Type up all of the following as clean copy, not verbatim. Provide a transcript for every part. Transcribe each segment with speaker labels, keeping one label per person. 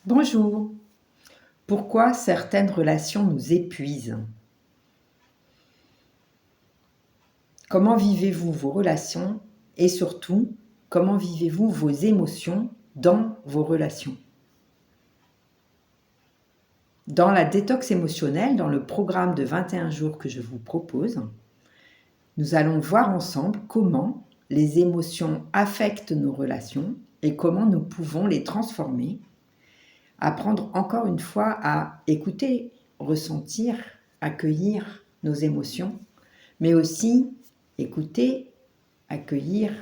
Speaker 1: Bonjour. Pourquoi certaines relations nous épuisent? Comment vivez-vous vos relations et surtout, comment vivez-vous vos émotions dans vos relations? Dans la détox émotionnelle, dans le programme de 21 jours que je vous propose, nous allons voir ensemble comment les émotions affectent nos relations et comment nous pouvons les transformer. Apprendre encore une fois à écouter, ressentir, accueillir nos émotions, mais aussi écouter, accueillir,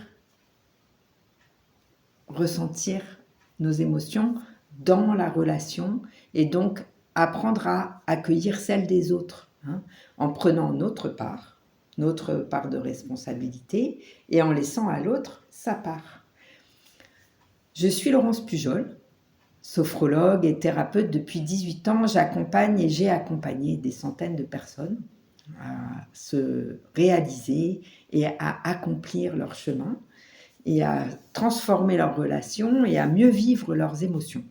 Speaker 1: ressentir nos émotions dans la relation et donc apprendre à accueillir celles des autres, en prenant notre part de responsabilité et en laissant à l'autre sa part. Je suis Laurence Pujol, sophrologue et thérapeute depuis 18 ans. J'accompagne et j'ai accompagné des centaines de personnes à se réaliser et à accomplir leur chemin et à transformer leurs relations et à mieux vivre leurs émotions.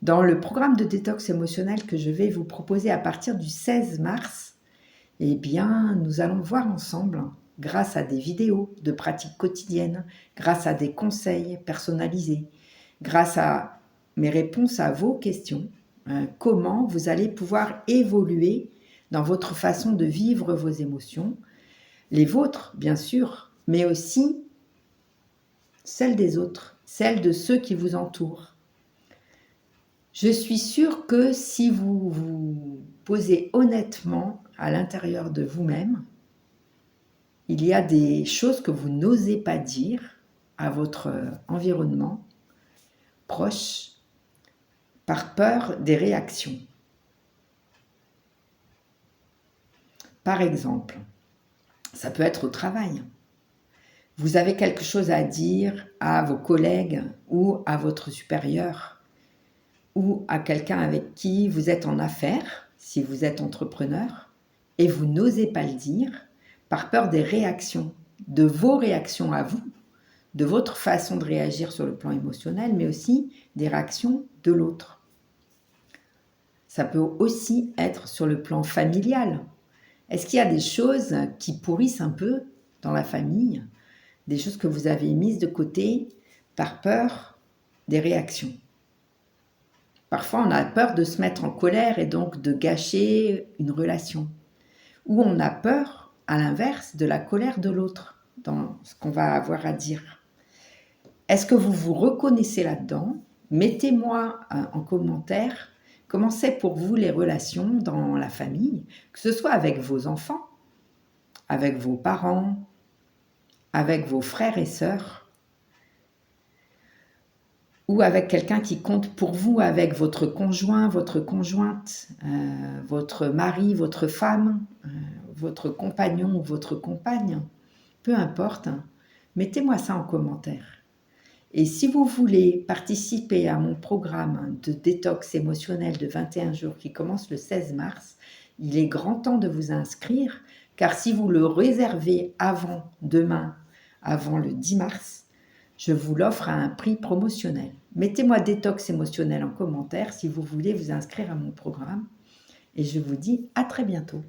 Speaker 1: Dans le programme de détox émotionnel que je vais vous proposer à partir du 16 mars, nous allons voir ensemble, grâce à des vidéos de pratiques quotidiennes, grâce à des conseils personnalisés, grâce à mes réponses à vos questions, comment vous allez pouvoir évoluer dans votre façon de vivre vos émotions, les vôtres bien sûr, mais aussi celles des autres, celles de ceux qui vous entourent. Je suis sûre que si vous vous posez honnêtement à l'intérieur de vous-même, il y a des choses que vous n'osez pas dire à votre environnement proche par peur des réactions. Par exemple, ça peut être au travail. Vous avez quelque chose à dire à vos collègues ou à votre supérieur ou à quelqu'un avec qui vous êtes en affaires, si vous êtes entrepreneur, et vous n'osez pas le dire par peur des réactions, de vos réactions à vous, de votre façon de réagir sur le plan émotionnel, mais aussi des réactions de l'autre. Ça peut aussi être sur le plan familial. Est-ce qu'il y a des choses qui pourrissent un peu dans la famille, des choses que vous avez mises de côté par peur des réactions? Parfois, on a peur de se mettre en colère et donc de gâcher une relation. Ou on a peur, à l'inverse, de la colère de l'autre dans ce qu'on va avoir à dire. Est-ce que vous vous reconnaissez là-dedans? Mettez-moi en commentaire comment c'est pour vous les relations dans la famille, que ce soit avec vos enfants, avec vos parents, avec vos frères et sœurs, ou avec quelqu'un qui compte pour vous, avec votre conjoint, votre conjointe, votre mari, votre femme, votre compagnon ou votre compagne, peu importe, mettez-moi ça en commentaire. Et si vous voulez participer à mon programme de détox émotionnel de 21 jours qui commence le 16 mars, il est grand temps de vous inscrire, car si vous le réservez avant demain, avant le 10 mars, je vous l'offre à un prix promotionnel. Mettez-moi détox émotionnel en commentaire si vous voulez vous inscrire à mon programme et je vous dis à très bientôt.